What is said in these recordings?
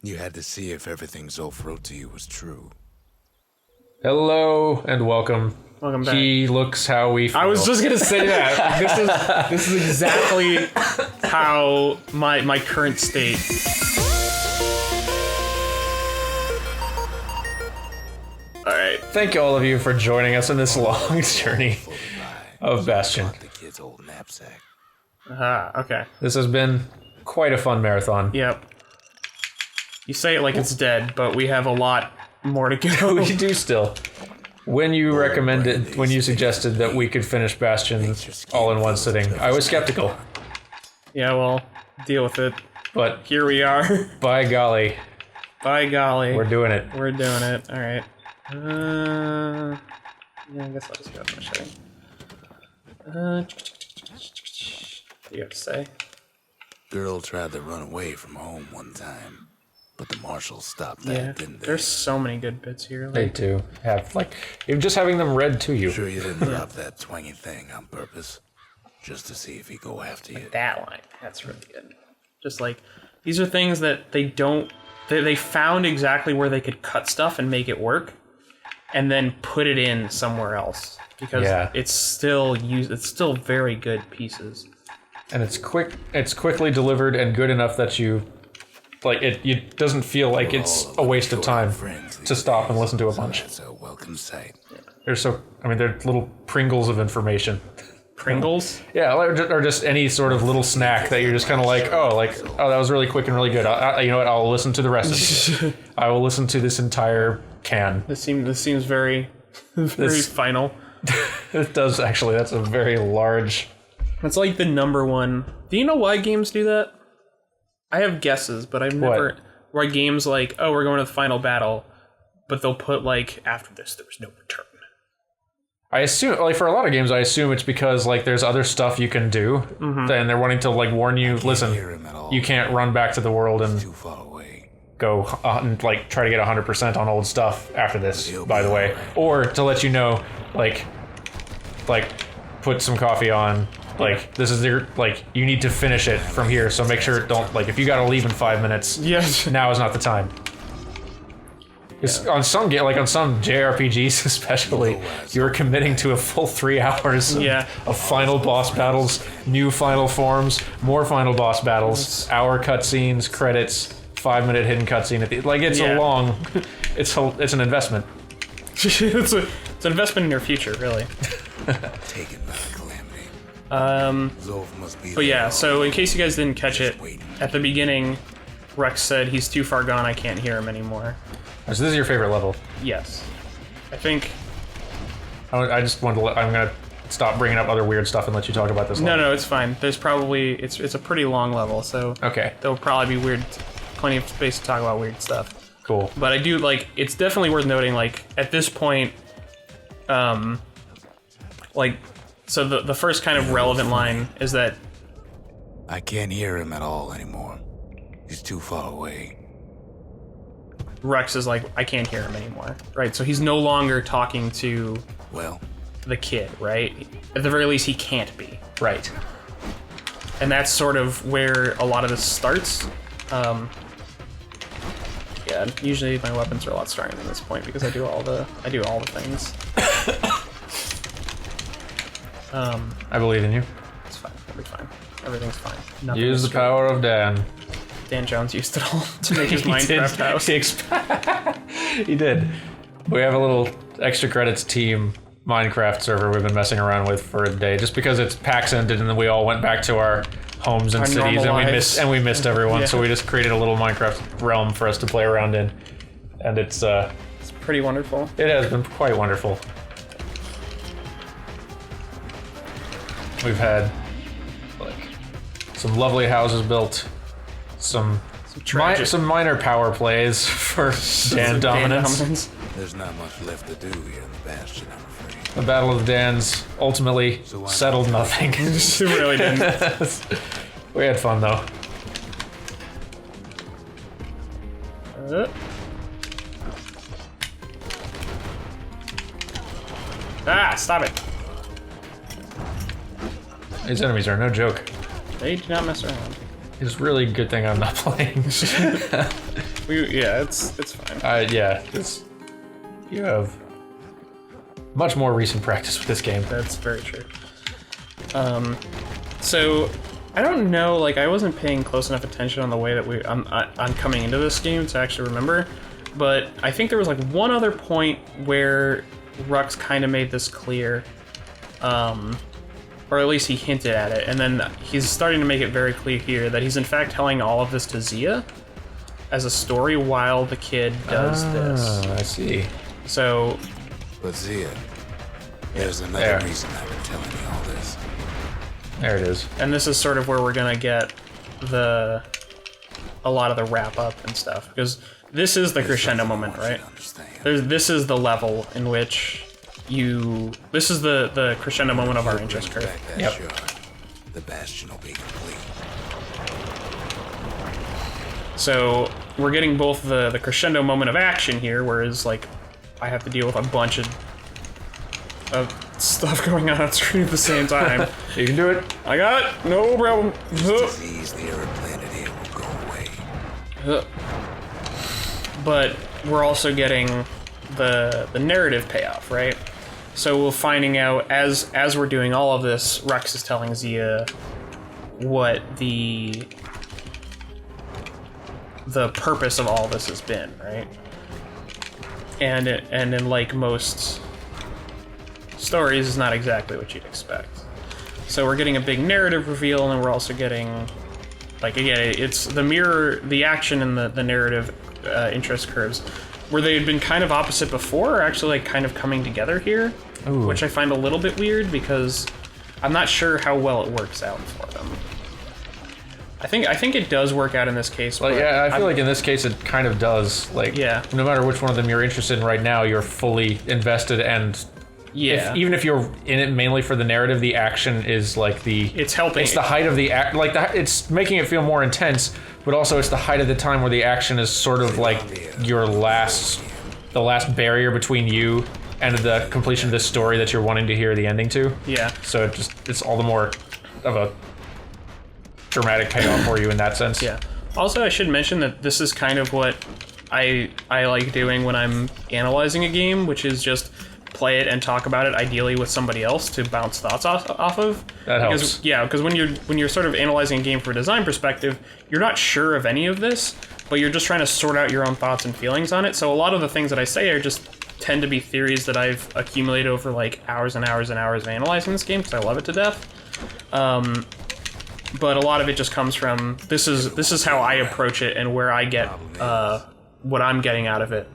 You had to see if everything Zolf wrote to you was true. Hello and welcome. Welcome back. He looks how we feel. I was just gonna say that. This is exactly how my current state. All right. Thank all of you for joining us in this long journey of Bastion. The kid's old knapsack. Okay. This has been quite a fun marathon. Yep. You say it like it's dead, but we have a lot more to go. We do still. When you suggested that we could finish Bastion all in one sitting, I was skeptical. Yeah, well, deal with it. But Here we are. by golly, By golly. we're doing it. We're doing it. All right. Yeah, I guess I'll just go with my setting. What do you have to say? Girl tried to run away from home one time, but the marshals stopped that, didn't they? There's so many good bits here. They do have, even just having them read to you. Sure you didn't drop that twangy thing on purpose? Just to see if he'd go after you. That line. That's really good. Just these are things that they found exactly where they could cut stuff and make it work, and then put it in somewhere else because it's still very good pieces. And it's quickly delivered and good enough that you it doesn't feel like it's a waste of time to stop and listen to a bunch. That's a welcome sight. They're little Pringles of information. Pringles? Yeah, or just any sort of little snack that you're just kind of oh, that was really quick and really good. You know what? I'll listen to the rest of it. I will listen to this entire can. This seems very final. It does, actually. That's a very large... It's like the number one. Do you know why games do that? I have guesses, but I've never... Why games we're going to the final battle, but they'll put after this, there was no return. I assume, for a lot of games, I assume it's because, there's other stuff you can do, and they're wanting to, warn you, listen, you can't run back to the world and Too far away. go, and, try to get 100% on old stuff after this, by the way. Or to let you know, put some coffee on, this is your, you need to finish it from here, so make sure, if you gotta leave in 5 minutes, Yes. now is not the time. On some on some JRPGs especially, you're committing to a full 3 hours of final boss battles, new final forms, more final boss battles, hour cutscenes, credits, 5-minute hidden cutscene at the it's a long it's an investment. It's an investment in your future, really. Taken by calamity. Zolf must be But so in case you guys didn't catch it, at the beginning, Rex said he's too far gone, I can't hear him anymore. So this is your favorite level. Yes. I think... I just wanted to I'm going to stop bringing up other weird stuff and let you talk about this level. No, it's fine. There's probably... It's a pretty long level, so... Okay. There'll probably be plenty of space to talk about weird stuff. Cool. But I do, it's definitely worth noting, at this point, so the first kind of relevant line is that... I can't hear him at all anymore. He's too far away. Rex is I can't hear him anymore, right? So he's no longer talking to the kid, right? At the very least, he can't be. Right. And that's sort of where a lot of this starts. Usually my weapons are a lot stronger than this point because I do all the things. I believe in you. It's fine. It'll be fine. Everything's fine. Use the power of Dan. Dan Jones used it all to make his Minecraft house. He did. We have a little extra credits team Minecraft server we've been messing around with for a day, just because it's PAX ended and then we all went back to our homes and cities and we missed everyone. So we just created a little Minecraft realm for us to play around in, and it's pretty wonderful. It has been quite wonderful. We've had some lovely houses built. Some minor power plays for Dan dominance. There's not much left to do here in the Bastion, I'm afraid. The Battle of the Dans ultimately settled nothing. It really didn't. We had fun though. Stop it. These enemies are no joke. They do not mess around. It's really a good thing I'm not playing. Yeah, it's fine. You have much more recent practice with this game. That's very true. So I don't know, like I wasn't paying close enough attention on the way that I'm coming into this game to actually remember, but I think there was like one other point where Rux kind of made this clear, or at least he hinted at it, and then he's starting to make it very clear here that he's in fact telling all of this to Zia as a story while the kid does this. I see. So, But Zia, there's another reason I've been telling you all this. There it is. and this is sort of where we're gonna get a lot of the wrap up and stuff, because this is the crescendo moment, right? This is the level in which this is the crescendo moment of our interest curve. Yep. The Bastion will be complete. So we're getting both the crescendo moment of action here, whereas like I have to deal with a bunch of stuff going on screen at the same time. You can do it. I got it, no problem. This disease the arid planet here will go away. But we're also getting the narrative payoff, right? So we're finding out as we're doing all of this, Rex is telling Zia what the purpose of all this has been, right? And in like most stories, is not exactly what you'd expect. So we're getting a big narrative reveal, and we're also getting, like, again, it's the action and the narrative interest curves, where they had been kind of opposite before, are actually like kind of coming together here. Ooh. Which I find a little bit weird, because I'm not sure how well it works out for them. I think it does work out in this case. Like, yeah, I feel like in this case it kind of does. Like, Yeah. no matter which one of them you're interested in right now, you're fully invested, and even if you're in it mainly for the narrative, the action is like it's helping. It's the height of the act. Like it's making it feel more intense, but also it's the height of the time where the action is sort of like the last barrier between you and the completion of this story that you're wanting to hear the ending to. Yeah. So it's all the more of a dramatic payoff for you in that sense. Yeah. Also, I should mention that this is kind of what I like doing when I'm analyzing a game, which is just play it and talk about it, ideally with somebody else to bounce thoughts off of. That helps. Because when you're sort of analyzing a game from a design perspective, you're not sure of any of this, but you're just trying to sort out your own thoughts and feelings on it. So a lot of the things that I say are just tend to be theories that I've accumulated over like hours and hours and hours of analyzing this game, because I love it to death. But a lot of it just comes from this is how I approach it, and where I get what I'm getting out of it,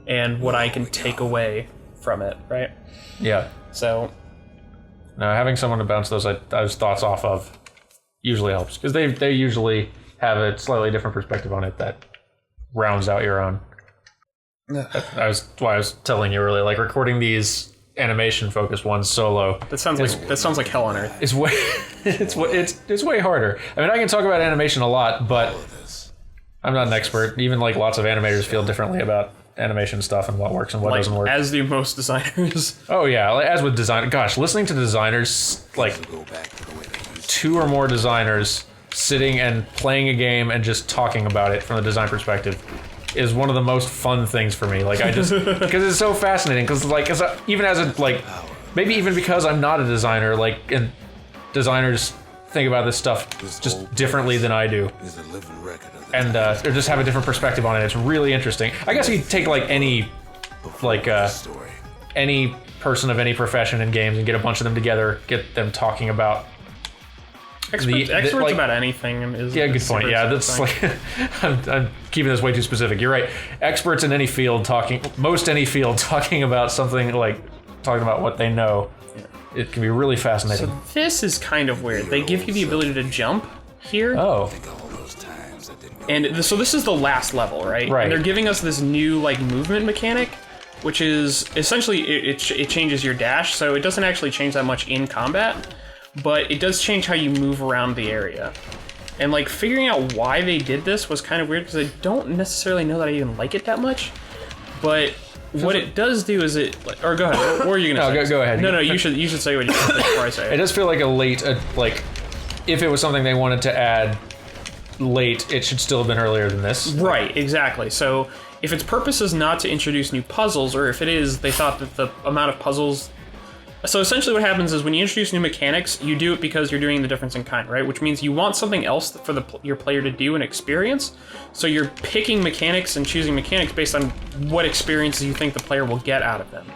and what I can take away from it, right? Yeah. So now having someone to bounce those thoughts off of usually helps, because they usually have a slightly different perspective on it that rounds out your own. That's why I was telling you earlier, like recording these animation focused ones solo. that sounds like hell on earth. It's way it's way harder. I mean, I can talk about animation a lot, but I'm not an expert. Even like lots of animators feel differently about animation stuff and what works and what doesn't work. As do most designers. Oh yeah, like, as with design. Gosh, listening to designers, like 2 or more designers sitting and playing a game and just talking about it from the design perspective is one of the most fun things for me. Like I just because it's so fascinating. Because like maybe even because I'm not a designer, like, and designers think about this stuff just differently than I do, and or just have a different perspective on it. It's really interesting. I guess you take like any person of any profession in games and get a bunch of them together, get them talking about Experts like, about anything is good point. Yeah, that's like I'm keeping this way too specific. You're right. Experts in any field talking about something, like talking about what they know. Yeah. It can be really fascinating. So this is kind of weird. They give you the ability to jump here. Oh. And so this is the last level, right? Right. And they're giving us this new like movement mechanic, which is essentially it changes your dash. So it doesn't actually change that much in combat, but it does change how you move around the area. And like figuring out why they did this was kind of weird, because I don't necessarily know that I even like it that much. But what it does do is or go ahead. Or are you gonna? No, go ahead. No, you should say what you think before I say it. It does feel like a late, like if it was something they wanted to add late, it should still have been earlier than this. Right, exactly. So if its purpose is not to introduce new puzzles, or if it is, they thought that the amount of puzzles... So essentially what happens is when you introduce new mechanics, you do it because you're doing the difference in kind, right? Which means you want something else for your player to do and experience. So you're picking mechanics and choosing mechanics based on what experiences you think the player will get out of them.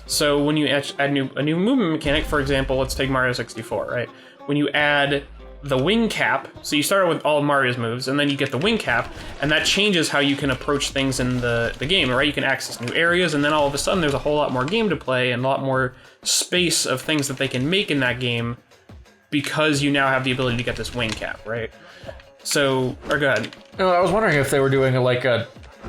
So when you add a new movement mechanic, for example, let's take Mario 64, right? When you add the wing cap, so you start with all of Mario's moves, and then you get the wing cap, and that changes how you can approach things in the game, right? You can access new areas, and then all of a sudden there's a whole lot more game to play and a lot more space of things that they can make in that game because you now have the ability to get this wing cap, right? So, or go ahead. No, I was wondering if they were doing like a...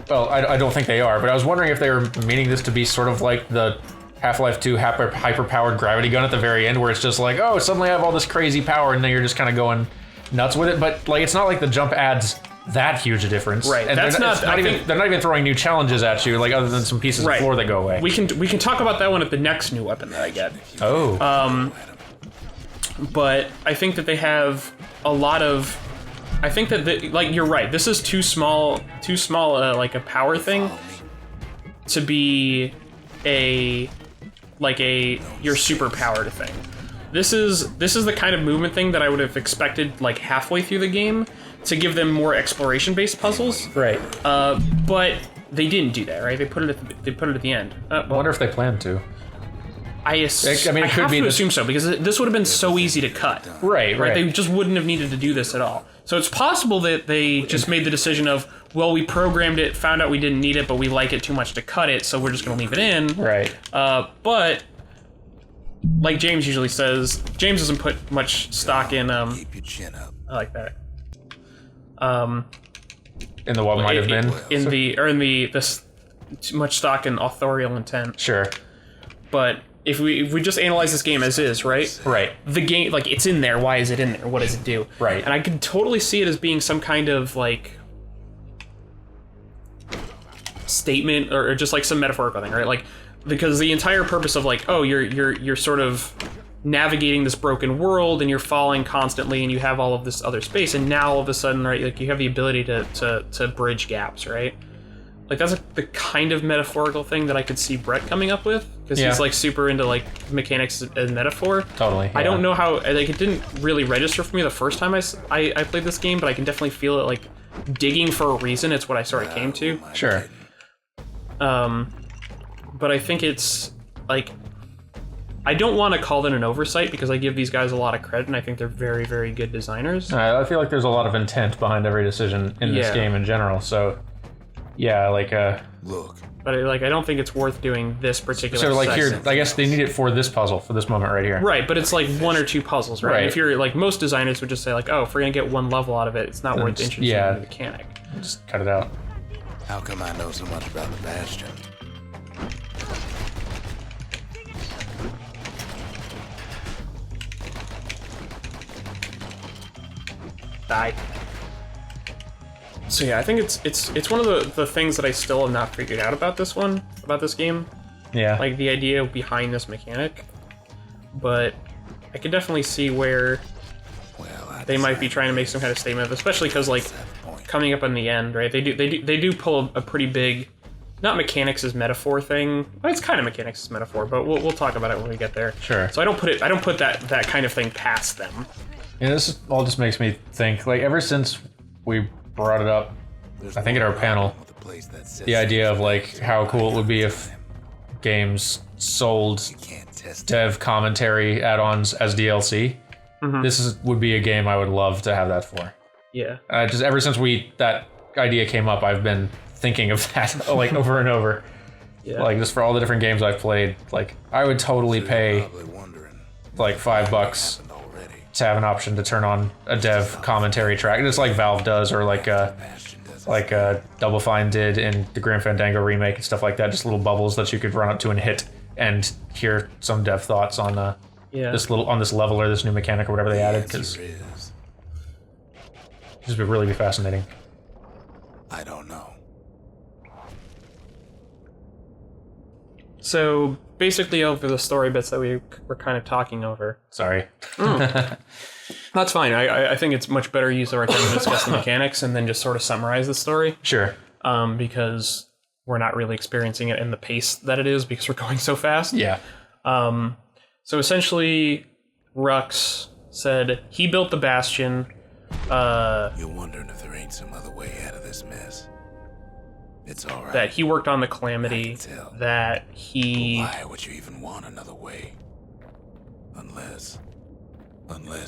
Well, I don't think they are, but I was wondering if they were meaning this to be sort of like the Half-Life 2 hyper-powered gravity gun at the very end, where it's just like, oh, suddenly I have all this crazy power, and then you're just kind of going nuts with it. But like, it's not like the jump adds that huge a difference, right? And that's they're not even throwing new challenges at you, like other than some pieces of floor that go away. We can talk about that one at the next new weapon that I get. Oh. But I think that they have a lot of. I think that like you're right. This is too small, like a power thing to be your super powered thing. This is the kind of movement thing that I would have expected like halfway through the game to give them more exploration based puzzles. Right. But they didn't do that, right? They put it at the end. I wonder if they plan to. I mean, it could be. Assume so because this would have been so easy to cut. Right. They just wouldn't have needed to do this at all. So it's possible that they just made the decision of, well, we programmed it, found out we didn't need it, but we like it too much to cut it, so we're just going to leave it in. Right. But like James usually says, James doesn't put much stock in. Keep your chin up. I like that. In the what might have been. In this too much stock in authorial intent. Sure. But if we just analyze this game as is, right? Right. The game, like, it's in there. Why is it in there? What does it do? Right. And I can totally see it as being some kind of, like, statement or just, like, some metaphorical thing, right? Like, because the entire purpose of, like, oh, you're sort of navigating this broken world and you're falling constantly and you have all of this other space, and now all of a sudden, right, like, you have the ability to bridge gaps, right? Like, that's the kind of metaphorical thing that I could see Brett coming up with, because he's, like, super into, like, mechanics and metaphor. Totly. Yeah. I don't know how, like, it didn't really register for me the first time I played this game, but I can definitely feel it, like, digging for a reason. It's what I sort of came to. Sure. But I think it's, like, I don't want to call it an oversight, because I give these guys a lot of credit, and I think they're very, very good designers. I feel like there's a lot of intent behind every decision in this game in general, so... Yeah, like Look. But I don't think it's worth doing this particular. So like section. here, I guess they need it for this puzzle, for this moment right here. Right, but it's like one or two puzzles, right? If you're like, most designers would just say like, oh, if we're gonna get one level out of it, it's not worth introducing the mechanic. Just cut it out. How come I know so much about the Bastion? Die. So yeah, I think it's one of the things that I still have not figured out about this game. Yeah. Like the idea behind this mechanic. But I can definitely see where they might be trying to make some kind of statement, especially because like coming up on the end, right? They do pull a pretty big, not mechanics as metaphor thing. Well, it's kind of mechanics as metaphor, but we'll talk about it when we get there. Sure. So I don't put that kind of thing past them. Yeah, this all just makes me think, like, ever since we brought it up, I think at our panel, the idea of like how cool it would be if games sold dev commentary add-ons as DLC. Mm-hmm. This would be a game I would love to have that for. Yeah. Just ever since that idea came up, I've been thinking of that like over and over. Yeah. Like just for all the different games I've played, like I would totally pay like $5 to have an option to turn on a dev commentary track, just like Valve does, or like Double Fine did in the Grim Fandango remake and stuff like that. Just little bubbles that you could run up to and hit and hear some dev thoughts on this level or this new mechanic or whatever they added, because it would really be fascinating. I don't know. So basically, over the story bits that we were kind of talking over. Sorry. That's fine. I think it's much better use of our time to discuss the mechanics and then just sort of summarize the story. Sure. Because we're not really experiencing it in the pace that it is because we're going so fast. Yeah. So essentially, Rux said he built the Bastion. You're wondering if there ain't some other way out of this mess. It's all right. That he worked on the Calamity. I can tell. That he... Why would you even want another way? Unless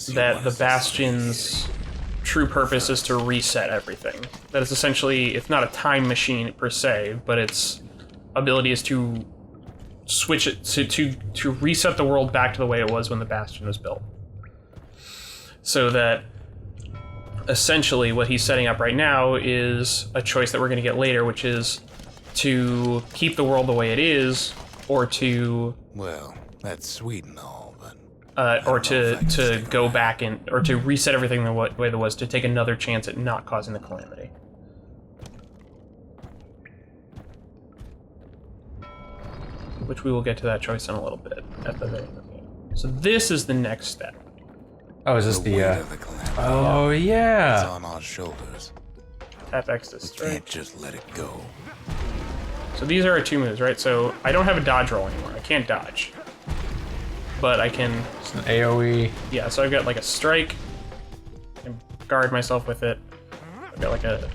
you that want the us to Bastion's true purpose is to reset everything. That it's essentially, it's not a time machine per se, but its ability is to switch it to reset the world back to the way it was when the Bastion was built. So that essentially what he's setting up right now is a choice that we're going to get later, which is to keep the world the way it is, or to Well, that's sweet and all, but or to go back and or to reset everything the way it was, to take another chance at not causing the Calamity. Which we will get to that choice in a little bit at the very end of the game. So this is the next step. Oh, is this the weight the? of the Calamity Oh is yeah. on our shoulders. Tap X to Can't strike. just let it go. So these are our two moves, right? So I don't have a dodge roll anymore. I can't dodge. But I can... It's an AOE. Yeah, so I've got like a strike. And guard myself with it. I've got like a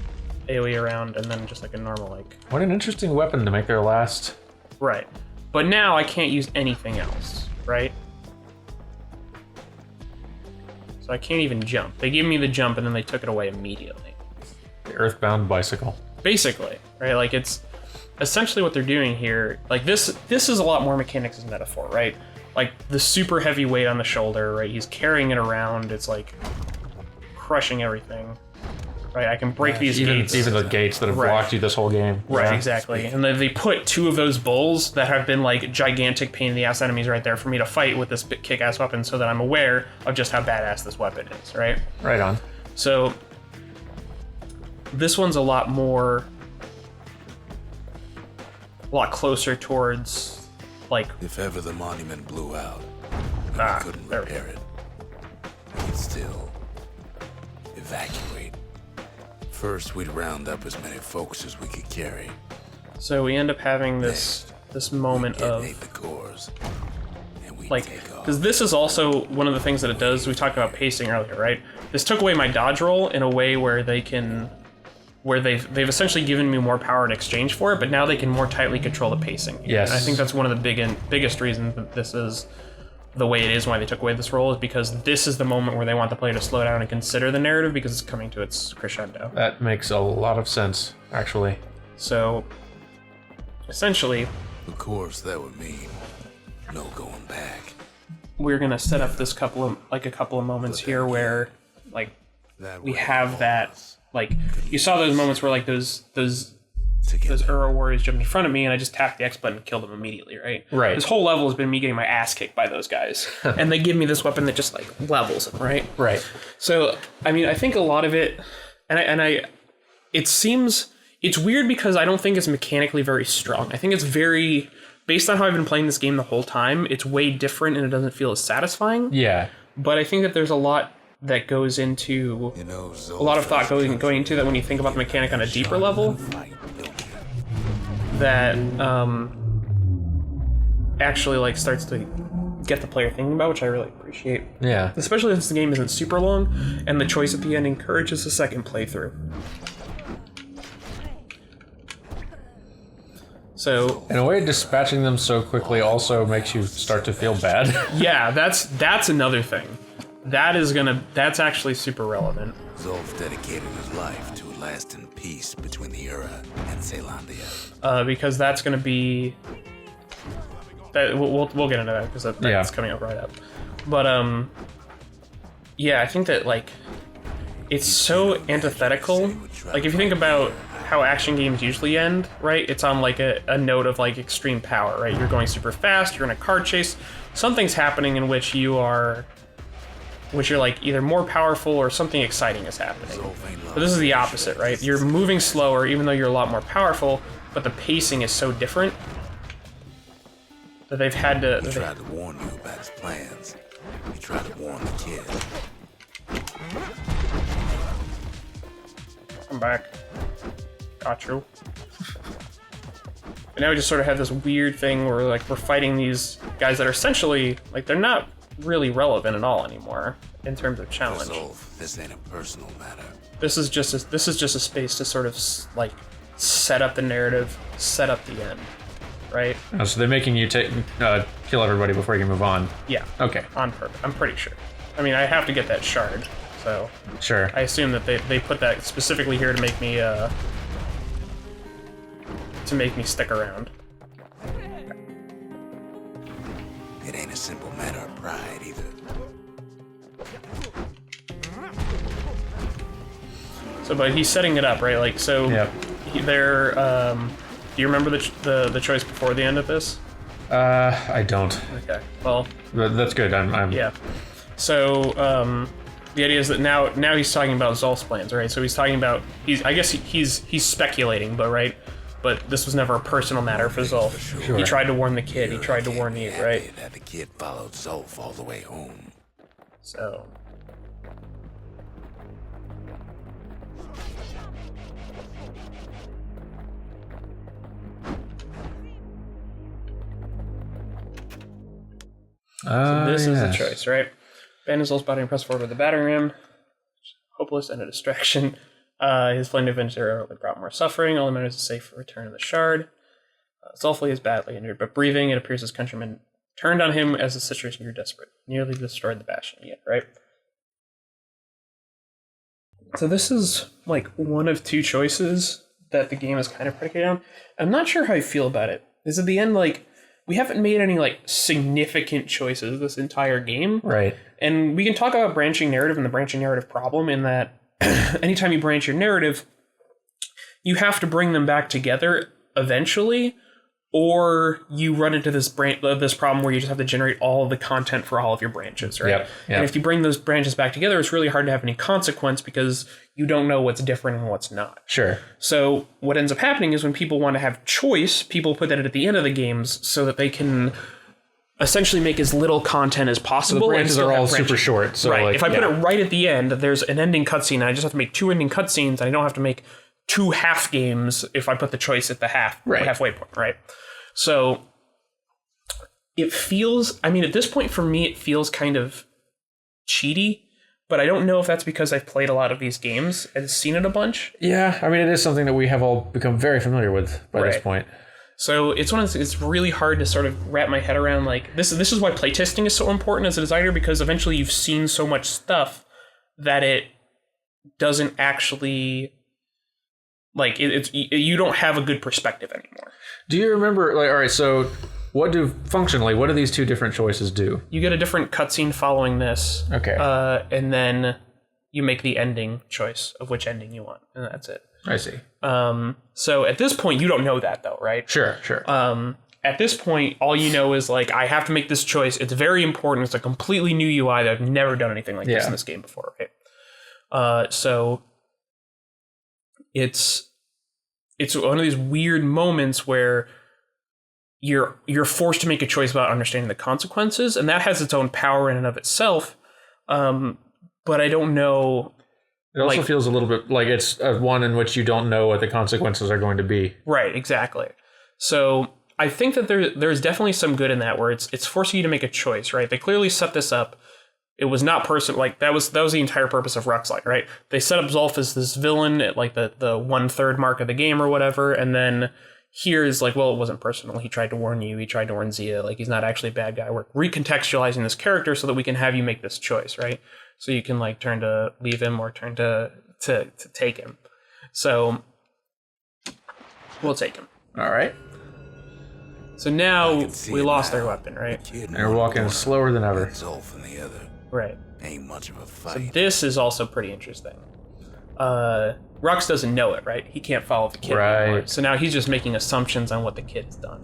AoE around, and then just like a normal like... What an interesting weapon to make their last. Right. But now I can't use anything else, right? So I can't even jump. They gave me the jump, and then they took it away immediately. The Earthbound bicycle. Basically, right? Like, it's essentially what they're doing here. Like, this is a lot more mechanics than metaphor, right? Like, the super heavy weight on the shoulder, right? He's carrying it around. It's, like, crushing everything, right? I can break these gates. Even the gates that have Right. blocked you this whole game. Right, Yeah. exactly. And then they put two of those bulls that have been, like, gigantic pain-in-the-ass enemies right there for me to fight with this kick-ass weapon so that I'm aware of just how badass this weapon is, right? Right on. So, this one's a lot closer towards, like, If ever the monument blew out, and Ah, we couldn't there we go. repair it, we'd still evacuate. First, we'd round up as many folks as we could carry. so we end up having this moment of, Detonate the cores, and we like, take off. because this is also one of the things that it does. We talked about pacing earlier, right? This took away my dodge roll in a way where they've essentially given me more power in exchange for it, but now they can more tightly control the pacing. Yes. And I think that's one of the biggest reasons that this is the way it is, why they took away this roll, is because this is the moment where they want the player to slow down and consider the narrative because it's coming to its crescendo. That makes a lot of sense, actually. So, essentially, Of course, that would mean no going back. we're gonna set up this couple of moments here where, like, That we way, have all that, of us like, you saw those moments where, like, those together. Uro warriors jumped in front of me, and I just tapped the X button and killed them immediately, right? Right. This whole level has been me getting my ass kicked by those guys, and they give me this weapon that just, like, levels them, right? Right. So, I mean, I think a lot of it, it seems, it's weird because I don't think it's mechanically very strong. I think it's very, based on how I've been playing this game the whole time, it's way different and it doesn't feel as satisfying. Yeah. But I think that there's a lot that goes into, You know, a lot of thought going into that when you think about the mechanic on a deeper level, that actually, like, starts to get the player thinking about, which I really appreciate. Yeah. Especially since the game isn't super long, and the choice at the end encourages a second playthrough. So, In a way, dispatching them so quickly also makes you start to feel bad. yeah, that's another thing. That's actually super relevant. Zolf dedicated his life to a lasting peace between the Ura and Caelandia. Because that's going to be... That, we'll get into that, because that's Yeah. coming up right up. But, yeah, I think that, like, it's so antithetical. Like, if you think about how action games usually end, right? It's on, like, a note of, like, extreme power, right? You're going super fast, you're in a car chase, something's happening in which you're, like, either more powerful or something exciting is happening. But this is the opposite, right? You're moving slower, even though you're a lot more powerful, but the pacing is so different that they've had to... He tried to warn you about his plans. He tried to warn the kid. I'm back. Got you. And now we just sort of have this weird thing where like we're fighting these guys that are essentially like they're not really relevant at all anymore in terms of challenge. This ain't a personal matter. This is just a space to sort of like set up the narrative, set up the end, right? Oh, so they're making you kill everybody before you can move on. Yeah. Okay. On purpose. I'm pretty sure. I mean, I have to get that shard, so Sure. I assume that they put that specifically here to make me stick around. It ain't a simple matter of pride either. So, but he's setting it up, right? Like, so Yep. they're. Do you remember the choice before the end of this? I don't. Okay. Well. That's good. I'm. Yeah. So, the idea is that now he's talking about Zolf's plans, right? So he's talking about I guess he's speculating, but right. But this was never a personal matter for Zolf. Sure. He tried to warn the kid. He tried to warn you, right? That the kid followed Zolf all the way home. So. This is the choice, right? Abandon Zolf's body and press forward with the battering ram. Hopeless and a distraction. His flame adventure only brought more suffering. All that matters is a safe return of the shard. Zolf is badly injured, but breathing, it appears his countrymen turned on him as the situation grew desperate. Nearly destroyed the Bastion yet, right? So this is like one of two choices that the game is kind of predicated on. I'm not sure how I feel about it. Is at the end, like, we haven't made any like significant choices this entire game. Right. And we can talk about branching narrative and the branching narrative problem in that anytime you branch your narrative, you have to bring them back together eventually, or you run into this problem where you just have to generate all of the content for all of your branches, right? Yep. And if you bring those branches back together, it's really hard to have any consequence because you don't know what's different and what's not. Sure. So what ends up happening is when people want to have choice, people put that at the end of the games so that they can essentially make as little content as possible. The branches are all super short. So right. like, if I put it right at the end, there's an ending cutscene, and I just have to make 2 ending cutscenes, and I don't have to make 2 half games if I put the choice at the halfway point, right? So it feels, I mean, at this point for me, it feels kind of cheaty, but I don't know if that's because I've played a lot of these games and seen it a bunch. Yeah, I mean, it is something that we have all become very familiar with by this point. So it's it's really hard to sort of wrap my head around, like, this is why playtesting is so important as a designer, because eventually you've seen so much stuff that it doesn't actually, like, you don't have a good perspective anymore. Do you remember, like, all right, so what do these two different choices do? You get a different cutscene following this. Okay. And then you make the ending choice of which ending you want, and that's it. I see. So at this point, you don't know that, though, right? Sure. At this point, all you know is, like, I have to make this choice. It's very important. It's a completely new UI that I've never done anything like this in this game before, right? So it's one of these weird moments where you're forced to make a choice about understanding the consequences, and that has its own power in and of itself. But I don't know. It also feels a little bit like it's one in which you don't know what the consequences are going to be. Right, exactly. So I think that there's definitely some good in that, where it's forcing you to make a choice, right? They clearly set this up. It was not personal. Like, that was the entire purpose of Ruxlight, right? They set up Zolf as this villain at like the 1/3 mark of the game or whatever, and then here is like, well, it wasn't personal. He tried to warn you. He tried to warn Zia. Like, he's not actually a bad guy. We're recontextualizing this character so that we can have you make this choice, right? So you can like turn to leave him or turn to take him. So we'll take him. All right. So now we lost their weapon, right? And we're walking slower than ever. Zolf and the other. Right. Ain't much of a fight. So this is also pretty interesting. Rux doesn't know it, right? He can't follow the kid anymore. So now he's just making assumptions on what the kid's done.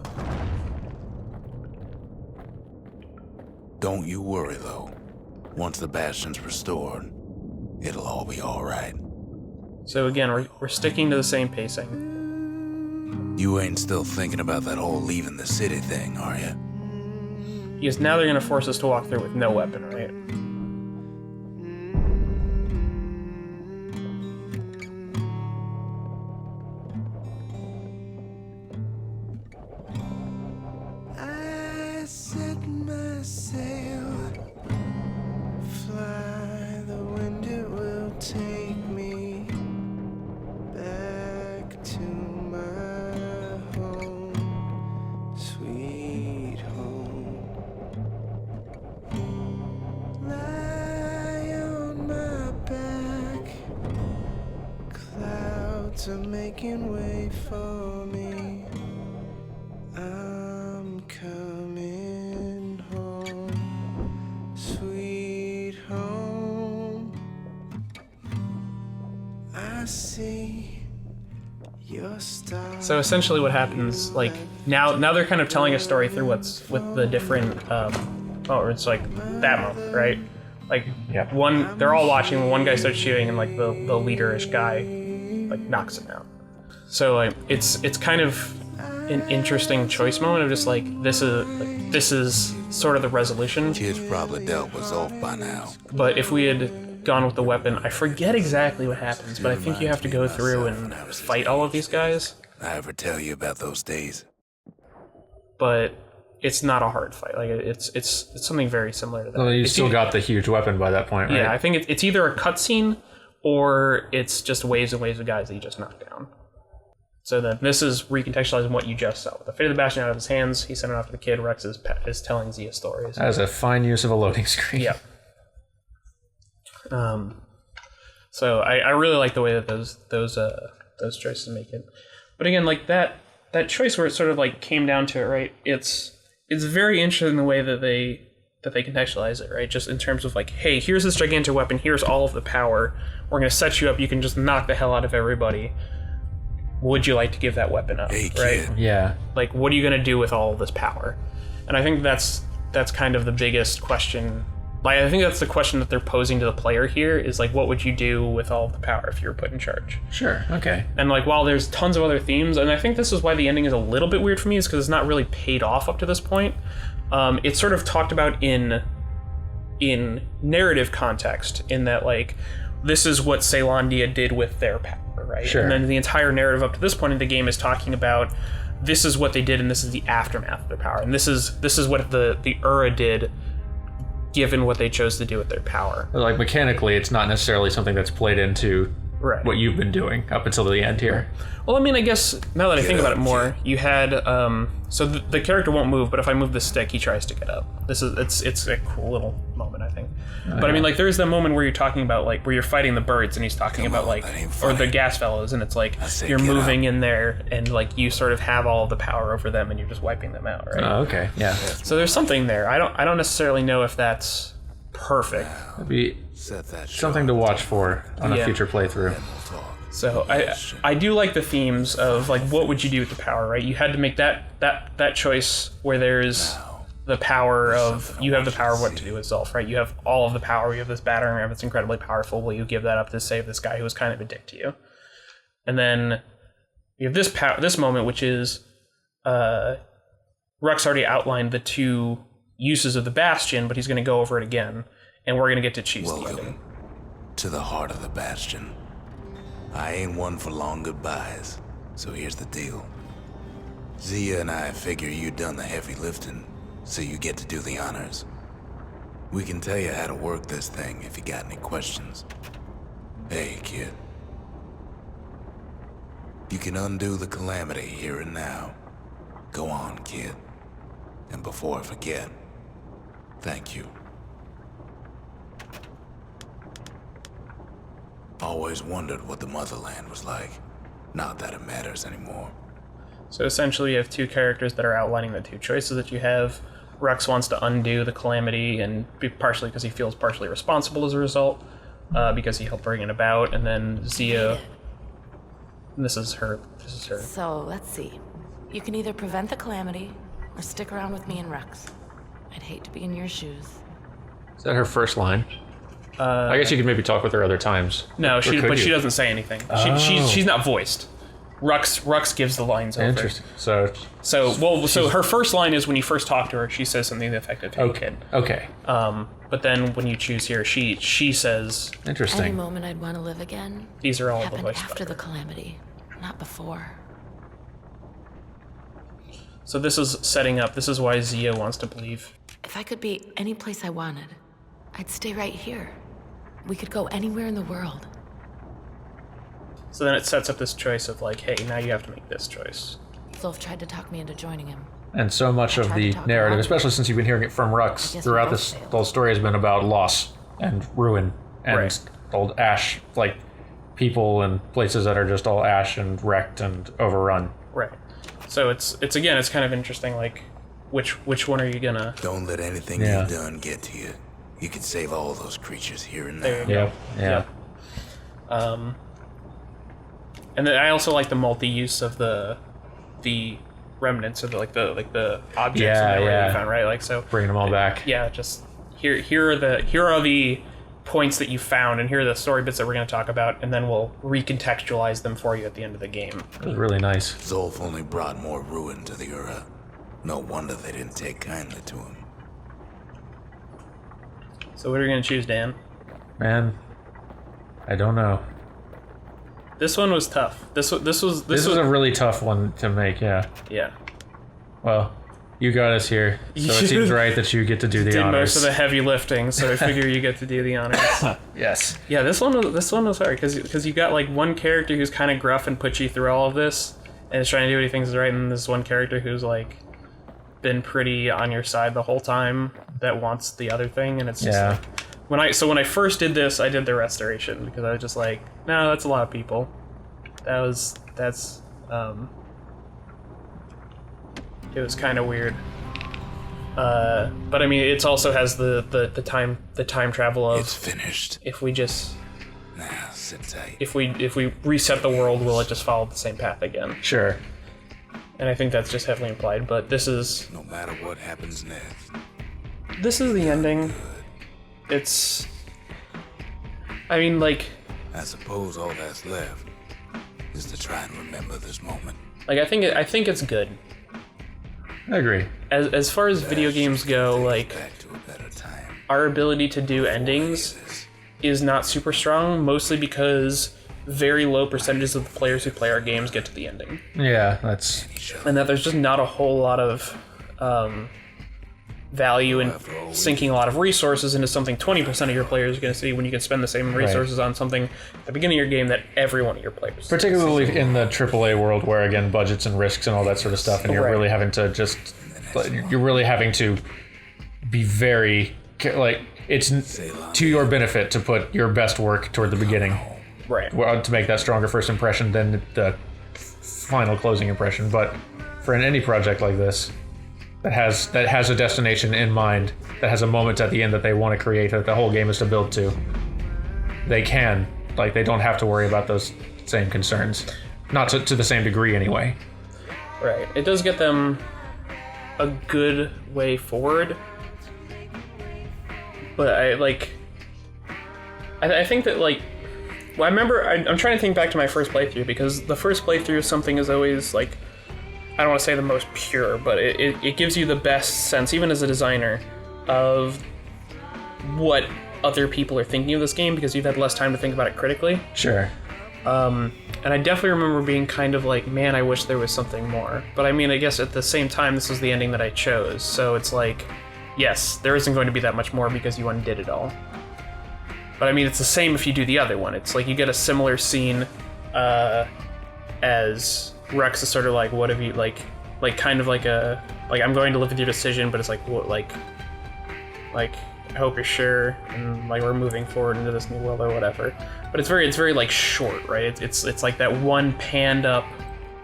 Don't you worry, though. Once the Bastion's restored, it'll all be all right. So again, we're sticking to the same pacing. You ain't still thinking about that whole leaving the city thing, are you? Because now they're going to force us to walk through with no weapon, right? to making way for me. I'm coming home, sweet home. I see your star. So essentially what happens, like, now they're kind of telling a story through what's with the different, it's like that moment, right? Like, they're all watching, one guy starts shooting, and like the leaderish guy, like, knocks him out. So like, it's kind of an interesting choice moment of just like, this is sort of the resolution. Kid's probably dealt with Zolf by now. But if we had gone with the weapon, I forget exactly what happens, but I think you have to go through and fight all of these guys. I ever tell you about those days? But it's not a hard fight. Like, it's something very similar to that. Well, you still got the huge weapon by that point, right? Yeah, I think it's either a cutscene or it's just waves and waves of guys that you just knock down. So then this is recontextualizing what you just saw. With the fate of the Bastion out of his hands, he sent it off to the kid. Rex is telling Zia stories. That is a fine use of a loading screen. Yeah. So I really like the way that those choices make it. But again, like that choice where it sort of like came down to it, right? It's very interesting the way that they contextualize it, right? Just in terms of like, hey, here's this gigantic weapon, here's all of the power. We're gonna set you up, you can just knock the hell out of everybody. Would you like to give that weapon up? Hey, right? kid. Yeah. Like, what are you gonna do with all of this power? And I think that's kind of the biggest question. Like, I think that's the question that they're posing to the player here is like, what would you do with all of the power if you were put in charge? Sure. Okay. And like, while there's tons of other themes, and I think this is why the ending is a little bit weird for me, is because it's not really paid off up to this point. It's sort of talked about in narrative context, in that like, this is what Ceylondia did with their power, right? Sure. And then the entire narrative up to this point in the game is talking about this is what they did and this is the aftermath of their power. And this is what the Ura did, given what they chose to do with their power. Like, mechanically, it's not necessarily something that's played into Right. what you've been doing up until the end here. Well, I mean, I guess now that I think about it more, you had so the character won't move, but if I move the stick, he tries to get up. It's a cool little moment, I think. But I mean, like, there's that moment where you're talking about like where you're fighting the birds, and he's talking about like, or the gas fellows, and it's like you're moving in there, and like you sort of have all of the power over them, and you're just wiping them out, right? Oh, okay. Yeah. So there's something there. I don't necessarily know if that's perfect. It'd be Set that something to watch for on a future playthrough. So I do like the themes of like, what would you do with the power, right? You had to make that choice where there's the power of, you have the power of what to do with Zolf, right? You have all of the power. You have this battering ram that's incredibly powerful. Will you give that up to save this guy who was kind of a dick to you? And then you have this moment, which is Rux already outlined the two uses of the Bastion, but he's going to go over it again, and we're going to get to choose the ending. Welcome to the heart of the Bastion. I ain't one for long goodbyes, so here's the deal. Zia and I figure you done the heavy lifting, so you get to do the honors. We can tell you how to work this thing if you got any questions. Hey, kid. You can undo the calamity here and now. Go on, kid. And before I forget, thank you. Always wondered what the motherland was like. Not that it matters anymore. So essentially you have two characters that are outlining the two choices that you have. Rux wants to undo the calamity, and partially because he feels partially responsible as a result, because he helped bring it about, and then Zia, and this is her. So, let's see. You can either prevent the calamity, or stick around with me and Rux. I'd hate to be in your shoes. Is that her first line? I guess you could maybe talk with her other times. No, Or could but you? she doesn't say anything. She's not voiced. Rux gives the lines over. Interesting. So her first line is when you first talk to her, she says something to the effect of, "Hey, kid." Okay. But then when you choose here, she says, Any Interesting. moment I'd want to live again "These are all the happened voice." after the calamity, not before. So this is setting up. This is why Zia wants to believe. If I could be any place I wanted, I'd stay right here. We could go anywhere in the world. So then it sets up this choice of like, hey, now you have to make this choice. Zolf tried to talk me into joining him. And so much of tried the to talk narrative, about it. especially since you've been hearing it from I Rux guess throughout we this both failed. whole story, has been about loss and ruin and Right. old Ash, like people and places that are just all ash and wrecked and overrun. Right. So it's again, it's kind of interesting, like, which one are you gonna... Don't let anything you've done get to you. You can save all those creatures here and There now. you go. Yeah. And then I also like the multi-use of the remnants of the objects that you found, right? Like, so Bringing them all back. yeah, just here are the points that you found, and here are the story bits that we're going to talk about, and then we'll recontextualize them for you at the end of the game. It was really nice. Zolf only brought more ruin to the Ura. No wonder they didn't take kindly to him. So what are you going to choose, Dan? Man, I don't know. This one was tough. This was a really tough one to make, yeah. yeah. Well, you got us here, so it seems right that you get to do the Did honors. most of the heavy lifting, so I figure you get to do the honors. Yes. Yeah, this one was hard because you got like one character who's kind of gruff and puts you through all of this and is trying to do what he thinks is right, and this one character who's like been pretty on your side the whole time that wants the other thing, and it's just like, when I first did this, I did the restoration because I was just like, no, that's a lot of people. It was kind of weird. But I mean, it also has the time travel of It's finished. if we just Now, sit tight. if we reset the world, will it just follow the same path again? Sure. And I think that's just heavily implied. But this is No matter what happens next. the ending. It's, I mean, like I suppose all that's left is to try and remember this moment. I think it's good. I agree. As far as video games go, like, Back to a better time. our ability to do endings is not super strong, mostly because very low percentages of the players who play our games get to the ending. Yeah, that's... And that there's just not a whole lot of value in sinking a lot of resources into something 20% of your players are going to see when you can spend the same resources on something at the beginning of your game that every one of your players Particularly in the AAA world where, again, budgets and risks and all that sort of stuff, and you're Right. really having to just... You're really having to be very... Like, it's to your benefit to put your best work toward the beginning. Right. To make that stronger first impression than the final closing impression. But for any project like this that has a destination in mind, that has a moment at the end that they want to create, that the whole game is to build to, they can. Like, they don't have to worry about those same concerns. Not to the same degree, anyway. Right. It does get them a good way forward. But I think that, like, well, I remember, I'm trying to think back to my first playthrough, because the first playthrough of something is always, like, I don't want to say the most pure, but it gives you the best sense, even as a designer, of what other people are thinking of this game, because you've had less time to think about it critically. Sure. And I definitely remember being kind of like, man, I wish there was something more. But I mean, I guess at the same time, this is the ending that I chose, so it's like, yes, there isn't going to be that much more because you undid it all. But I mean, it's the same if you do the other one. It's like you get a similar scene as Rex is sort of like, what have you, like kind of like a, like, I'm going to live with your decision, but it's like, what, like I hope you're sure, and like we're moving forward into this new world or whatever. But it's very like short, right? It's like that one panned up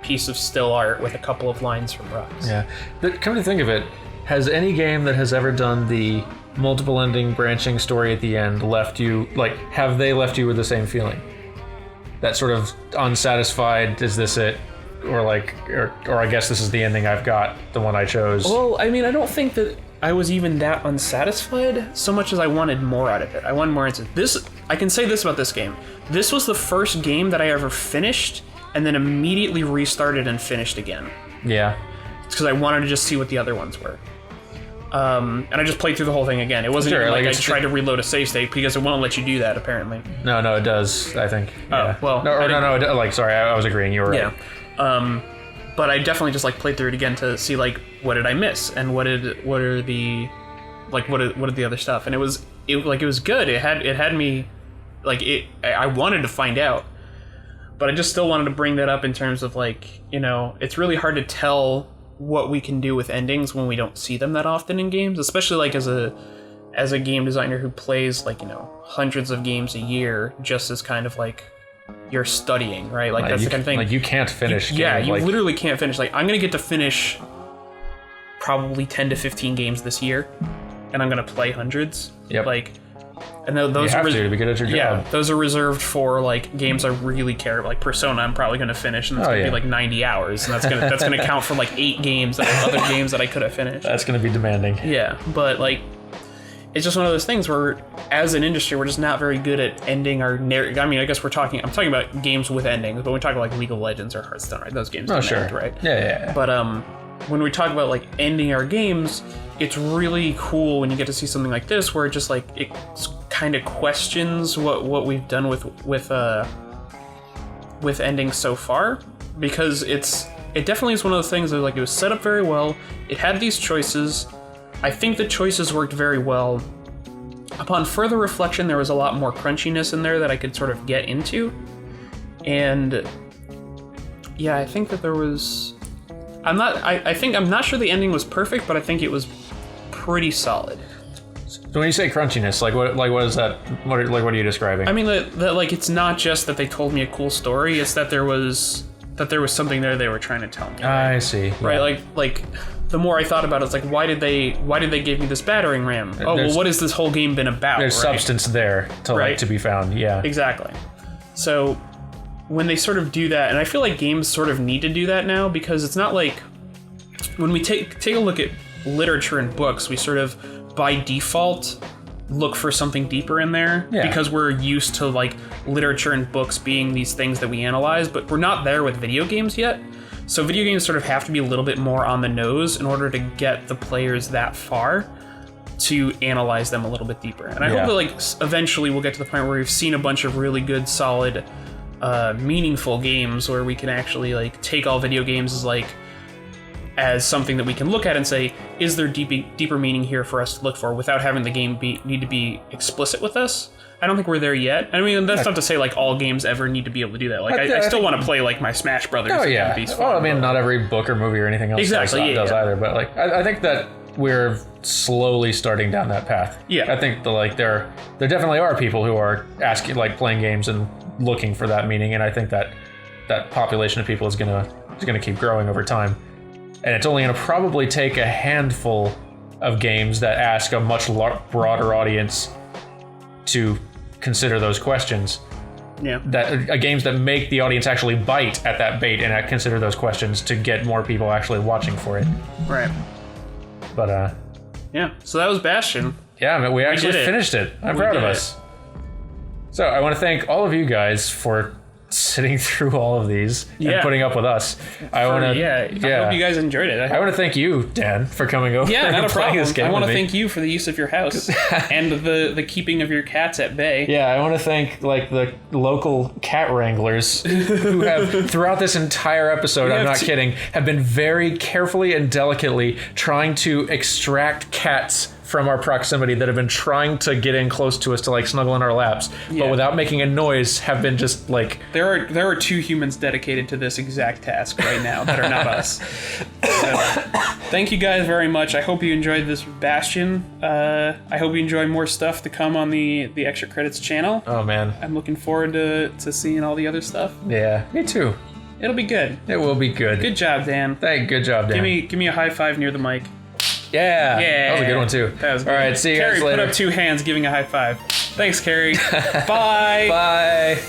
piece of still art with a couple of lines from Rex. Yeah. But come to think of it, has any game that has ever done the multiple ending branching story at the end left you, like, have they left you with the same feeling? That sort of unsatisfied, is this it? Or like, or I guess this is the ending I've got, the one I chose. Well, I mean, I don't think that I was even that unsatisfied so much as I wanted more out of it. I wanted more answers. I can say this about this game. This was the first game that I ever finished and then immediately restarted and finished again. Yeah. It's because I wanted to just see what the other ones were. And I just played through the whole thing again. It wasn't Sure, even like I it's- tried to reload a save state because it won't let you do that, apparently. No, it does, I think. Yeah. well, No, I didn't- like, sorry, I was agreeing, you were right. Yeah. But I definitely just like played through it again to see like what did I miss and what did the other stuff, and it was good. It had me like it. I wanted to find out, but I just still wanted to bring that up in terms of like, you know, it's really hard to tell what we can do with endings when we don't see them that often in games, especially like as a game designer who plays like, you know, hundreds of games a year, just as kind of like you're studying, right? Like that's the kind of thing. Like you can't finish. You like, literally can't finish. Like I'm gonna get to finish probably 10 to 15 games this year, and I'm gonna play hundreds. Yep. Like, and those you have are to be good at your job. Yeah, those are reserved for like games I really care about. Like Persona, I'm probably gonna finish, and that's gonna be like 90 hours, and that's gonna count for like 8 games that other games that I could have finished. That's gonna be demanding. Yeah, but like, it's just one of those things where, as an industry, we're just not very good at ending our narrative. I mean, I guess I'm talking about games with endings, but we talk about like League of Legends or Hearthstone, right? Those games don't end, right? Yeah. But when we talk about like ending our games, it's really cool when you get to see something like this, where it just like it kind of questions what we've done with ending so far, because it definitely is one of those things that like it was set up very well. It had these choices. I think the choices worked very well. Upon further reflection, there was a lot more crunchiness in there that I could sort of get into. And yeah, I think that there was... I'm not sure the ending was perfect, but I think it was pretty solid. So when you say crunchiness, what is that? What are you describing? I mean that like it's not just that they told me a cool story, it's that there was something there they were trying to tell me. Right? I see. Right, Yeah. like the more I thought about it, it's like, why did they give me this battering ram? Oh, well, what has this whole game been about? There's right? substance there to be found. Yeah. Exactly. So when they sort of do that, and I feel like games sort of need to do that now, because it's not like when we take a look at literature and books, we sort of by default look for something deeper in there because we're used to like literature and books being these things that we analyze, but we're not there with video games yet. So video games sort of have to be a little bit more on the nose in order to get the players that far to analyze them a little bit deeper. And I hope that like eventually we'll get to the point where we've seen a bunch of really good, solid, meaningful games where we can actually like take all video games as something that we can look at and say, is there deeper meaning here for us to look for without having the game need to be explicit with us? I don't think we're there yet. I mean, that's not to say like all games ever need to be able to do that. Like I still want to play like my Smash Brothers. Oh yeah. Well, I mean, not every book or movie or anything else does either. But like, I think that we're slowly starting down that path. Yeah. I think there definitely are people who are asking, like, playing games and looking for that meaning, and I think that population of people is gonna keep growing over time. And it's only going to probably take a handful of games that ask a much broader audience to consider those questions. Yeah. Games that make the audience actually bite at that bait and consider those questions to get more people actually watching for it. Right. But yeah. So that was Bastion. Yeah, I mean, we actually finished it. I'm proud of us. So I want to thank all of you guys for sitting through all of these and putting up with us. I hope you guys enjoyed it. I want to thank you, Dan, for coming over. Yeah, not a problem. This game I want to thank you for the use of your house and the keeping of your cats at bay. Yeah, I want to thank like the local cat wranglers who have throughout this entire episode, I'm not kidding, have been very carefully and delicately trying to extract cats from our proximity that have been trying to get in close to us to like snuggle in our laps, but without making a noise have been just like... There are 2 humans dedicated to this exact task right now that are not us. So, thank you guys very much. I hope you enjoyed this Bastion. I hope you enjoy more stuff to come on the Extra Credits channel. Oh man. I'm looking forward to seeing all the other stuff. Yeah, me too. It'll be good. It will be good. Good job, Dan. Good job, Dan. Give me a high five near the mic. Yeah. That was a good one too. That was good. All right, see you guys later. Carrie put up 2 hands giving a high five. Thanks, Carrie. Bye. Bye.